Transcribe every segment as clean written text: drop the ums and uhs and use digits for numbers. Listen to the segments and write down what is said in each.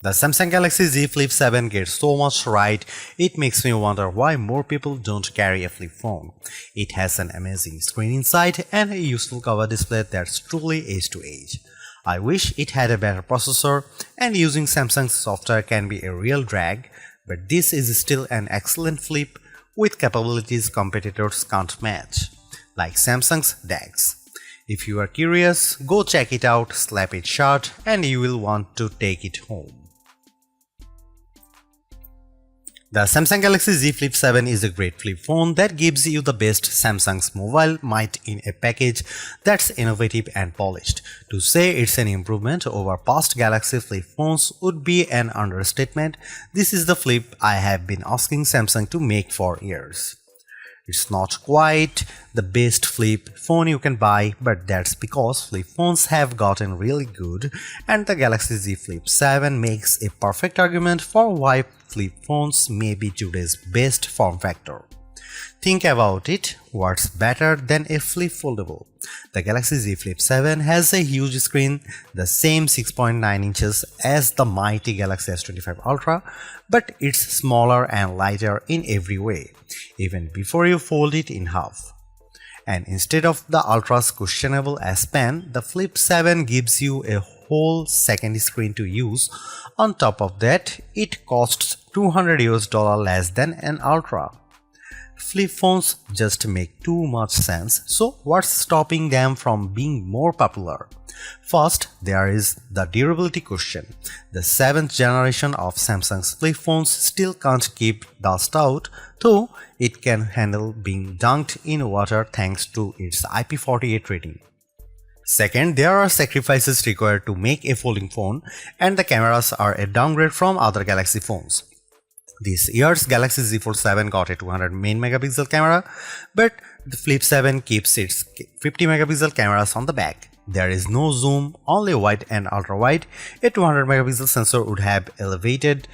The Samsung Galaxy Z Flip 7 gets so much right, it makes me wonder why more people don't carry a flip phone. It has an amazing screen inside and a useful cover display that's truly edge to edge. I wish it had a better processor, and using Samsung's software can be a real drag, but this is still an excellent flip with capabilities competitors can't match, like Samsung's DeX. If you are curious, go check it out, slap it shut, and you will want to take it home. The Samsung Galaxy Z Flip 7 is a great flip phone that gives you the best Samsung's mobile might in a package that's innovative and polished. To say it's an improvement over past Galaxy flip phones would be an understatement. This is the flip I have been asking Samsung to make for years. It's not quite the best flip phone you can buy, but that's because flip phones have gotten really good, and the Galaxy Z Flip 7 makes a perfect argument for why flip phones may be today's best form factor. Think about it, what's better than a flip foldable? The Galaxy Z Flip 7 has a huge screen, the same 6.9 inches as the mighty Galaxy S25 Ultra, but it's smaller and lighter in every way, even before you fold it in half. And instead of the Ultra's questionable S Pen, the Flip 7 gives you a whole second screen to use. On top of that, it costs $200 less than an Ultra. Flip phones just make too much sense, so what's stopping them from being more popular? First, there is the durability question. The 7th generation of Samsung's flip phones still can't keep dust out, though it can handle being dunked in water thanks to its IP48 rating. Second, there are sacrifices required to make a folding phone, and the cameras are a downgrade from other Galaxy phones. This year's Galaxy Z Fold 7 got a 200 main megapixel camera, but the Flip 7 keeps its 50 megapixel cameras on the back. There is no zoom, only wide and ultra wide. A 200 megapixel sensor would have elevated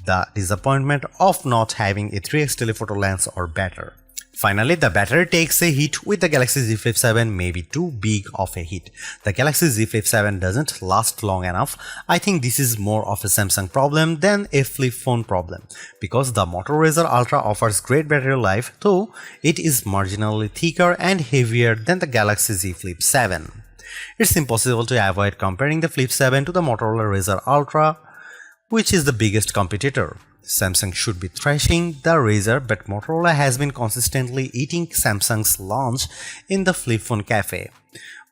the disappointment of not having a 3x telephoto lens or better. Finally, the battery takes a hit with the Galaxy Z Flip 7, maybe too big of a hit. The Galaxy Z Flip 7 doesn't last long enough. I think this is more of a Samsung problem than a flip phone problem, because the Moto Razr Ultra offers great battery life, though it is marginally thicker and heavier than the Galaxy Z Flip 7. It's impossible to avoid comparing the Flip 7 to the Motorola Razr Ultra, which is the biggest competitor. Samsung should be thrashing the Razr, but Motorola has been consistently eating Samsung's lunch in the flip phone cafe.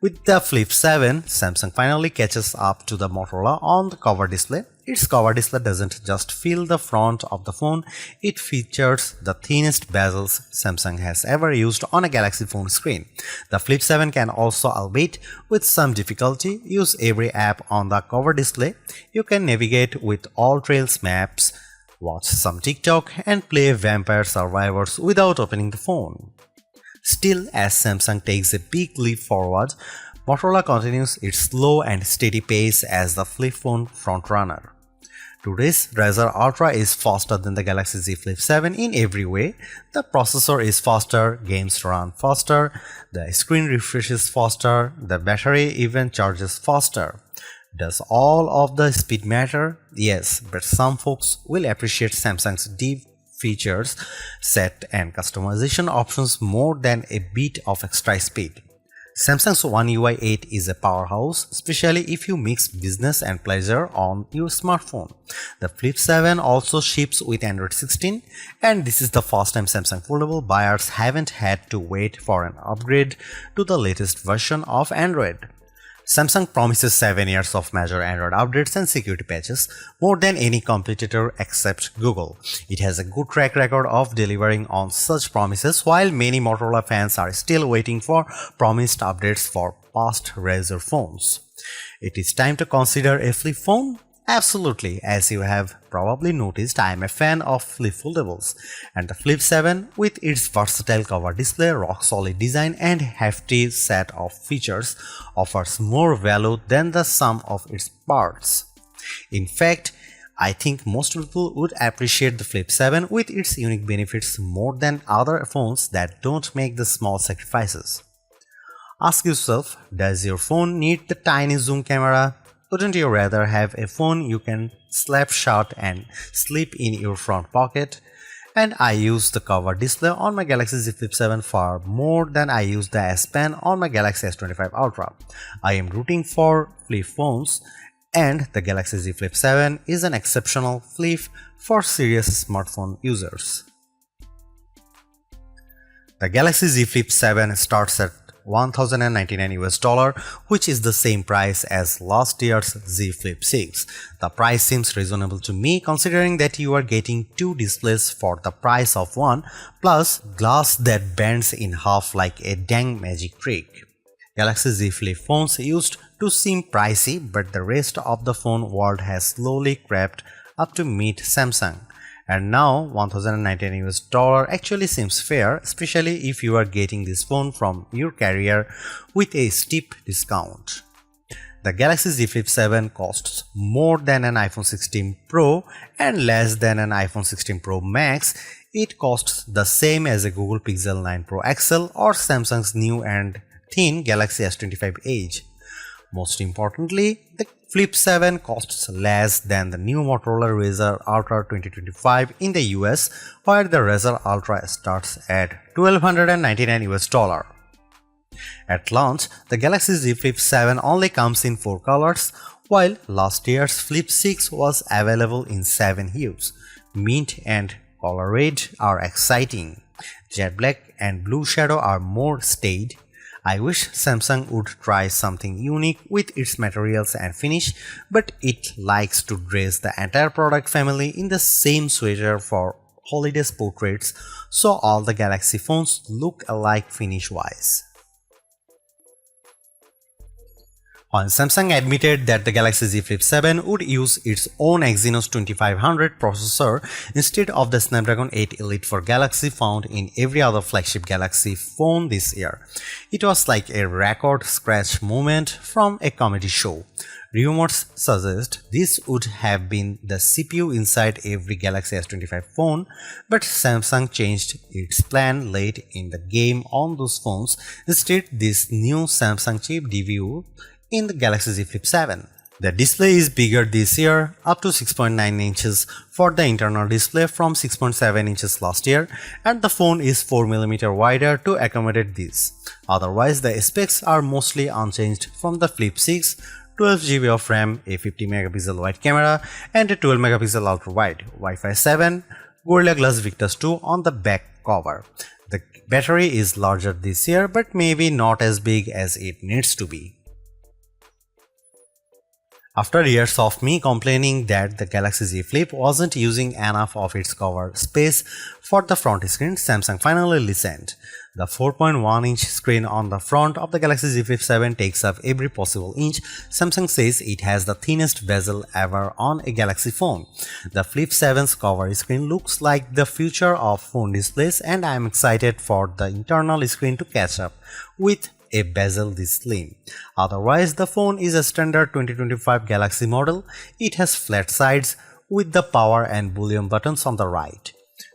With the Flip 7, Samsung finally catches up to the Motorola on the cover display. Its cover display doesn't just fill the front of the phone, it features the thinnest bezels Samsung has ever used on a Galaxy phone screen. The Flip 7 can also, albeit with some difficulty, use every app on the cover display. You can navigate with all Trails maps, watch some TikTok, and play Vampire Survivors without opening the phone. Still, as Samsung takes a big leap forward, Motorola continues its slow and steady pace as the flip phone frontrunner. Today's Razr Ultra is faster than the Galaxy Z Flip 7 in every way. The processor is faster, games run faster, the screen refreshes faster, the battery even charges faster. Does all of the speed matter? Yes, but some folks will appreciate Samsung's deep features set and customization options more than a bit of extra speed. Samsung's One UI 8 is a powerhouse, especially if you mix business and pleasure on your smartphone. The Flip 7 also ships with Android 16, and this is the first time Samsung Foldable buyers haven't had to wait for an upgrade to the latest version of Android. Samsung promises 7 years of major Android updates and security patches, more than any competitor except Google. It has a good track record of delivering on such promises, while many Motorola fans are still waiting for promised updates for past Razr phones. It is time to consider a flip phone? Absolutely, as you have probably noticed, I am a fan of flip foldables, and the Flip 7, with its versatile cover display, rock-solid design, and hefty set of features, offers more value than the sum of its parts. In fact, I think most people would appreciate the Flip 7 with its unique benefits more than other phones that don't make the small sacrifices. Ask yourself, does your phone need the tiny zoom camera? Wouldn't you rather have a phone you can slap shut and slip in your front pocket? And I use the cover display on my Galaxy Z Flip 7 far more than I use the S Pen on my Galaxy S25 Ultra. I am rooting for flip phones, and the Galaxy Z Flip 7 is an exceptional flip for serious smartphone users. The Galaxy Z Flip 7 starts at $1,099 US, which is the same price as last year's Z Flip 6. The price seems reasonable to me considering that you are getting two displays for the price of one, plus glass that bends in half like a dang magic trick. Galaxy Z Flip phones used to seem pricey, but the rest of the phone world has slowly crept up to meet Samsung. And now $1,099 US actually seems fair, especially if you are getting this phone from your carrier with a steep discount. The Galaxy Z Flip 7 costs more than an iPhone 16 Pro and less than an iPhone 16 Pro Max. It costs the same as a Google Pixel 9 Pro XL or Samsung's new and thin Galaxy S25 Edge. Most importantly, the Flip 7 costs less than the new Motorola Razr Ultra 2025 in the US, where the Razr Ultra starts at $1,299 US. At launch, the Galaxy Z Flip 7 only comes in 4 colors, while last year's Flip 6 was available in 7 hues. Mint and color red are exciting. Jet black and blue shadow are more staid. I wish Samsung would try something unique with its materials and finish, but it likes to dress the entire product family in the same sweater for holidays portraits, so all the Galaxy phones look alike finish-wise. When Samsung admitted that the Galaxy Z Flip 7 would use its own Exynos 2500 processor instead of the Snapdragon 8 Elite for Galaxy found in every other flagship Galaxy phone this year, it was like a record scratch moment from a comedy show. Rumors suggest this would have been the CPU inside every Galaxy S25 phone, but Samsung changed its plan late in the game on those phones. Instead, this new Samsung chip debuted in the Galaxy Z Flip 7. The display is bigger this year, up to 6.9 inches for the internal display from 6.7 inches last year, and the phone is 4mm wider to accommodate this. Otherwise, the specs are mostly unchanged from the Flip 6, 12GB of RAM, a 50MP wide camera, and a 12MP ultra wide, Wi-Fi 7, Gorilla Glass Victus 2 on the back cover. The battery is larger this year, but maybe not as big as it needs to be. After years of me complaining that the Galaxy Z Flip wasn't using enough of its cover space for the front screen, Samsung finally listened. The 4.1-inch screen on the front of the Galaxy Z Flip 7 takes up every possible inch. Samsung says it has the thinnest bezel ever on a Galaxy phone. The Flip 7's cover screen looks like the future of phone displays, and I am excited for the internal screen to catch up with a bezel this slim. Otherwise, the phone is a standard 2025 Galaxy model. It has flat sides with the power and volume buttons on the right.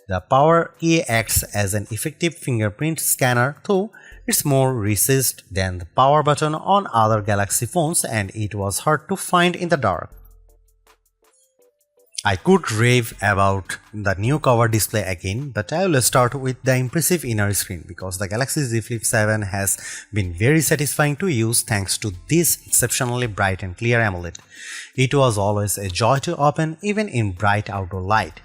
The power key acts as an effective fingerprint scanner, though it's more recessed than the power button on other Galaxy phones, and it was hard to find in the dark. I could rave about the new cover display again, but I will start with the impressive inner screen because the Galaxy Z Flip 7 has been very satisfying to use thanks to this exceptionally bright and clear AMOLED. It was always a joy to open even in bright outdoor light.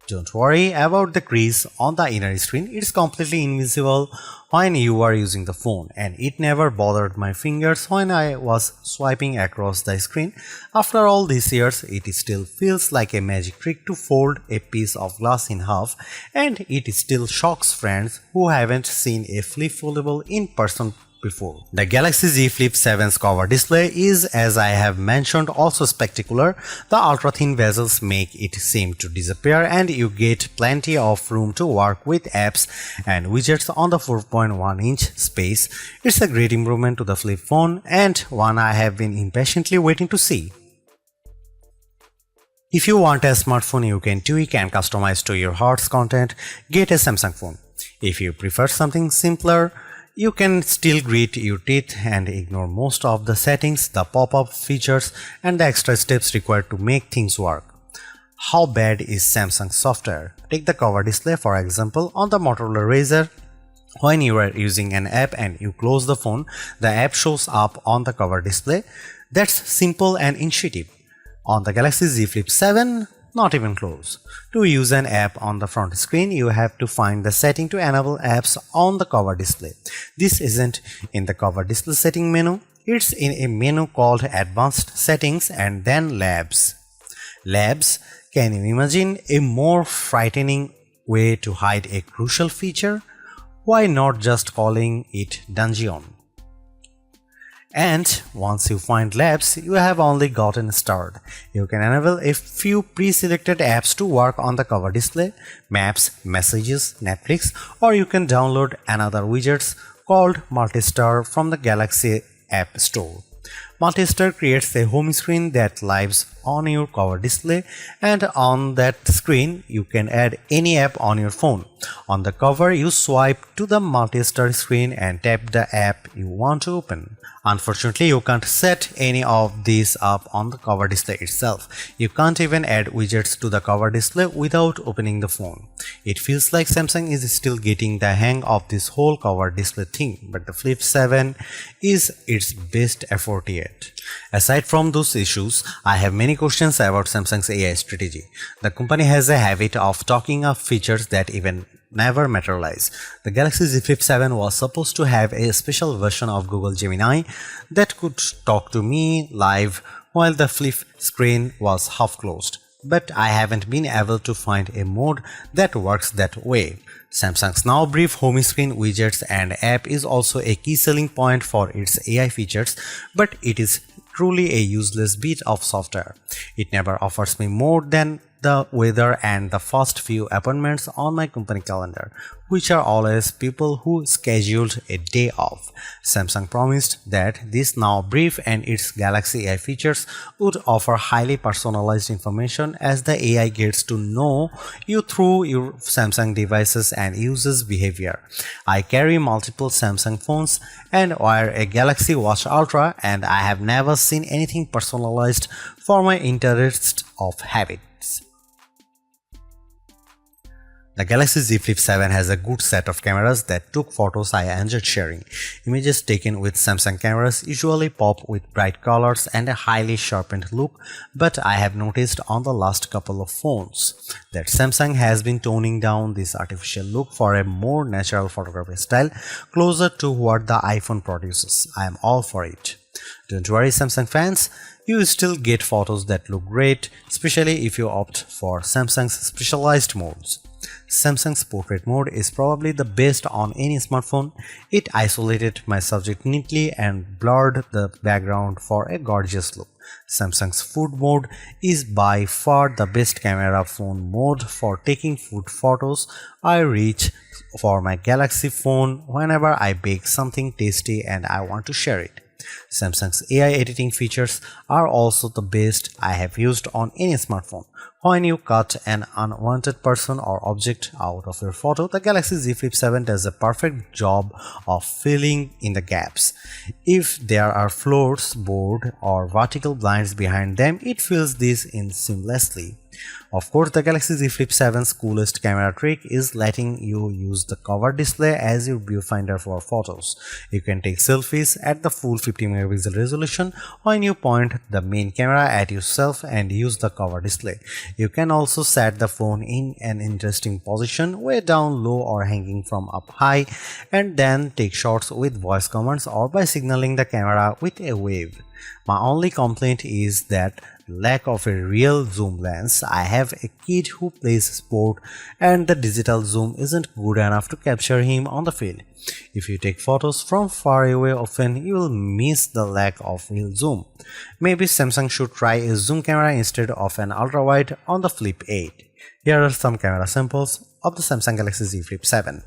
Don't worry about the crease on the inner screen, it's completely invisible when you are using the phone, and it never bothered my fingers when I was swiping across the screen. After all these years, it still feels like a magic trick to fold a piece of glass in half, and it still shocks friends who haven't seen a flip foldable in person before. The Galaxy Z Flip 7's cover display is, as I have mentioned, also spectacular. The ultra-thin bezels make it seem to disappear, and you get plenty of room to work with apps and widgets on the 4.1-inch space. It's a great improvement to the Flip phone, and one I have been impatiently waiting to see. If you want a smartphone you can tweak and customize to your heart's content, get a Samsung phone. If you prefer something simpler, You can still grit your teeth and ignore most of the settings, the pop-up features, and the extra steps required to make things work. How bad is Samsung's software? Take the cover display for example. On the Motorola Razr, when you are using an app and you close the phone, the app shows up on the cover display. That's simple and intuitive. On the Galaxy Z Flip 7, not even close. To use an app on the front screen, you have to find the setting to enable apps on the cover display. This isn't in the cover display setting menu. It's in a menu called Advanced Settings and then Labs. Labs, can you imagine a more frightening way to hide a crucial feature? Why not just calling it Dungeon? And once you find Labs, you have only gotten started. You can enable a few pre-selected apps to work on the cover display, Maps, Messages, Netflix, or you can download another widgets called Multistar from the Galaxy App Store. Multistar creates a home screen that lives on your cover display, and on that screen you can add any app on your phone. On the cover, you swipe to the Multistar screen and tap the app you want to open. Unfortunately, you can't set any of these up on the cover display itself. You can't even add widgets to the cover display without opening the phone. It feels like Samsung is still getting the hang of this whole cover display thing, but the Flip 7 is its best effort yet. Aside from those issues, I have many questions about Samsung's AI strategy. The company has a habit of talking up features that even never materialize. The Galaxy Z Flip 7 was supposed to have a special version of Google Gemini that could talk to me live while the flip screen was half closed. But I haven't been able to find a mode that works that way. Samsung's now brief home screen widgets and app is also a key selling point for its AI features, but it is truly a useless bit of software. It never offers me more than the weather and the first few appointments on my company calendar, which are always people who scheduled a day off. Samsung promised that this now brief and its Galaxy AI features would offer highly personalized information as the AI gets to know you through your Samsung devices and users' behavior. I carry multiple Samsung phones and wear a Galaxy Watch Ultra, and I have never seen anything personalized for my interests of habits. The Galaxy Z Flip 7 has a good set of cameras that took photos I enjoyed sharing. Images taken with Samsung cameras usually pop with bright colors and a highly sharpened look, but I have noticed on the last couple of phones that Samsung has been toning down this artificial look for a more natural photography style closer to what the iPhone produces. I am all for it. Don't worry, Samsung fans, you still get photos that look great, especially if you opt for Samsung's specialized modes. Samsung's portrait mode is probably the best on any smartphone. It isolated my subject neatly and blurred the background for a gorgeous look. Samsung's food mode is by far the best camera phone mode for taking food photos. I reach for my Galaxy phone whenever I bake something tasty and I want to share it. Samsung's AI editing features are also the best I have used on any smartphone. When you cut an unwanted person or object out of your photo, the Galaxy Z Flip 7 does a perfect job of filling in the gaps. If there are floors, board, or vertical blinds behind them, it fills these in seamlessly. Of course, the Galaxy Z Flip 7's coolest camera trick is letting you use the cover display as your viewfinder for photos. You can take selfies at the full 50 megapixel resolution when you point the main camera at yourself and use the cover display. You can also set the phone in an interesting position, way down low or hanging from up high, and then take shots with voice commands or by signaling the camera with a wave. My only complaint is that lack of a real zoom lens. I have a kid who plays sport and the digital zoom isn't good enough to capture him on the field. If you take photos from far away often, you will miss the lack of real zoom. Maybe Samsung should try a zoom camera instead of an ultra-wide on the Flip 8. Here are some camera samples of the Samsung Galaxy Z Flip 7.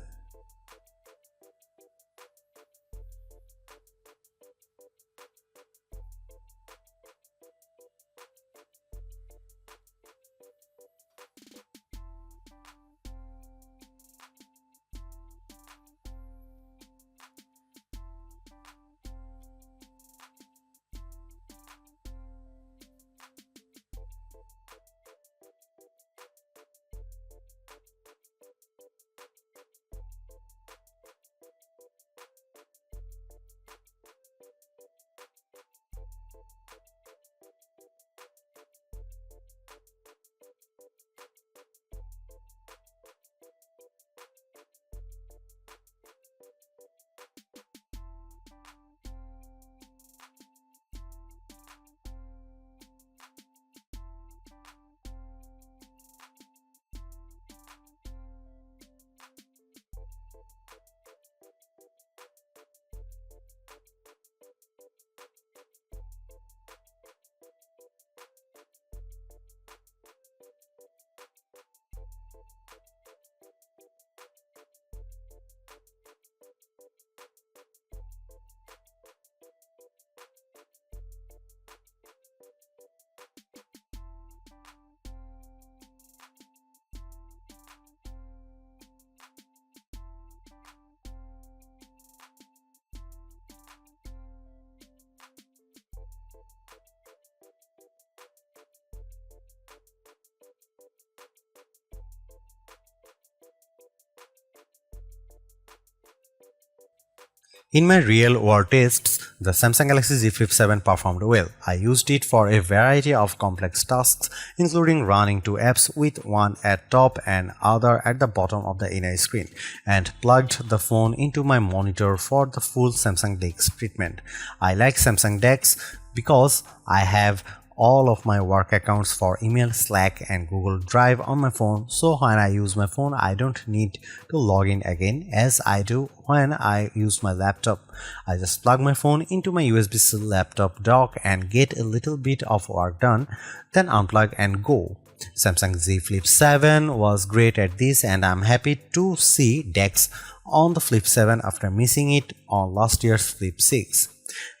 In my real-world tests, the Samsung Galaxy Z Flip 7 performed well. I used it for a variety of complex tasks, including running two apps with one at top and other at the bottom of the inner screen, and plugged the phone into my monitor for the full Samsung DeX treatment. I like Samsung DeX because I have all of my work accounts for email, Slack and Google Drive on my phone, so when I use my phone I don't need to log in again as I do when I use my laptop. I just plug my phone into my USB-C laptop dock and get a little bit of work done, then unplug and go. Samsung Z Flip 7 was great at this, and I'm happy to see DeX on the Flip 7 after missing it on last year's Flip 6.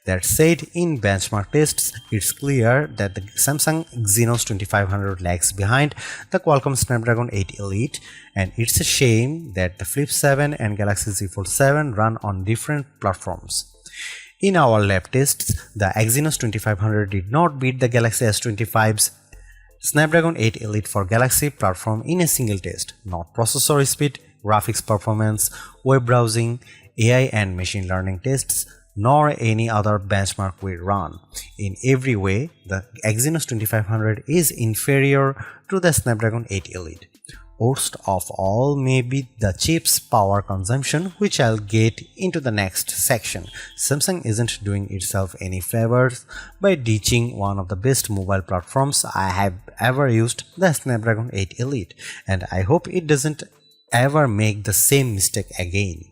That said, in benchmark tests, it's clear that the Samsung Exynos 2500 lags behind the Qualcomm Snapdragon 8 Elite, and it's a shame that the Flip 7 and Galaxy Z Fold 7 run on different platforms. In our lab tests, the Exynos 2500 did not beat the Galaxy S25's Snapdragon 8 Elite for Galaxy platform in a single test. Not processor speed, graphics performance, web browsing, AI and machine learning tests, nor any other benchmark we run. In every way, the Exynos 2500 is inferior to the Snapdragon 8 Elite. Worst of all may be the chip's power consumption, which I'll get into the next section. Samsung isn't doing itself any favors by ditching one of the best mobile platforms I have ever used, the Snapdragon 8 Elite, and I hope it doesn't ever make the same mistake again.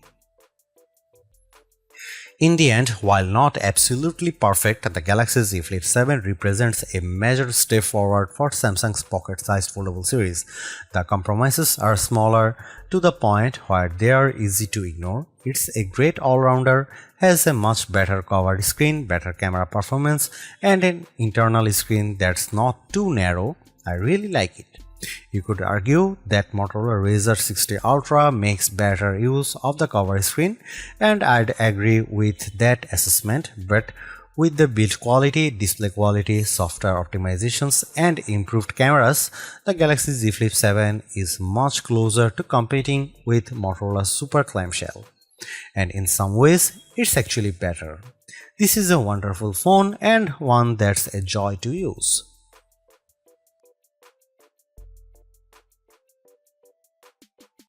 In the end, while not absolutely perfect, the Galaxy Z Flip 7 represents a major step forward for Samsung's pocket-sized foldable series. The compromises are smaller to the point where they are easy to ignore. It's a great all-rounder, has a much better cover screen, better camera performance, and an internal screen that's not too narrow. I really like it. You could argue that Motorola Razr 60 Ultra makes better use of the cover screen, and I'd agree with that assessment, but with the build quality, display quality, software optimizations and improved cameras, the Galaxy Z Flip 7 is much closer to competing with Motorola's Super Clamshell. And in some ways, it's actually better. This is a wonderful phone and one that's a joy to use.